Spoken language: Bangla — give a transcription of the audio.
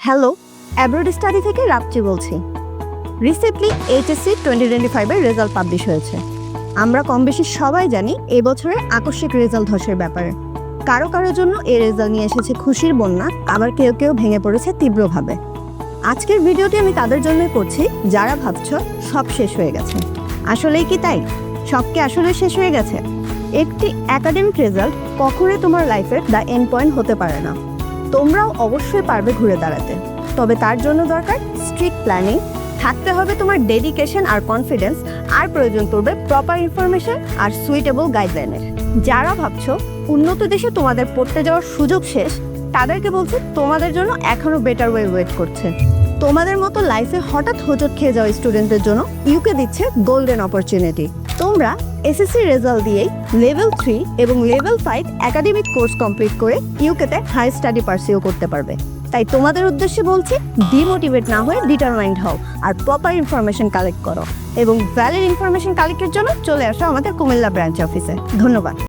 হ্যালো, অ্যাব্রোড স্টাডি থেকে রাত্রি বলছি। রিসেন্টলি এইচএসসি 2025-এর রেজাল্ট পাবলিশ হয়েছে। আমরা কম বেশি সবাই জানি এবছরে আকস্মিক রেজাল্ট ধসের ব্যাপারে। কারো কারোর জন্য এই রেজাল্ট নিয়ে এসেছে খুশির বন্যা, আবার কেউ কেউ ভেঙে পড়েছে তীব্রভাবে। আজকের ভিডিওটি আমি তাদের জন্যই করছি যারা ভাবছো সব শেষ হয়ে গেছে। আসলেই কি তাই? সব কি আসলে শেষ হয়ে গেছে? একটি একাডেমিক রেজাল্ট কখনোই তোমার লাইফের দ্য এন্ড পয়েন্ট হতে পারে না। তোমরাও অবশ্যই পারবে ঘুরে দাঁড়াতে, তবে তার জন্য দরকার স্ট্রিক্ট প্ল্যানিং, থাকতে হবে তোমার ডেডিকেশন আর কনফিডেন্স, আর প্রয়োজন পড়বে প্রপার ইনফরমেশন আর সুইটেবল গাইডলাইনের। যারা ভাবছো উন্নত দেশে তোমাদের পড়তে যাওয়ার সুযোগ শেষ, তাদেরকে বলছি তোমাদের জন্য এখনও বেটার ওয়েট করছে। তোমাদের মতো লাইফে হঠাৎ হোঁচট খেয়ে যাওয়া স্টুডেন্টদের জন্য ইউকে দিচ্ছে গোল্ডেন অপরচুনিটি। তোমরা এসএসসি রেজাল্ট দিয়েই লেভেল 3 এবং লেভেল 5 একাডেমিক কোর্স কমপ্লিট করে ইউকেতে হাই স্টাডি পারসিউ করতে পারবে। তাই তোমাদের উদ্দেশ্যে বলছি, ডিমোটিভেট না হয়ে ডিটারমাইন্ড হও আর প্রপার ইনফরমেশন কালেক্ট করো, এবং ভ্যালিড ইনফরমেশন কালেক্টের জন্য চলে আসো আমাদের কুমিল্লা ব্রাঞ্চ অফিসে। ধন্যবাদ।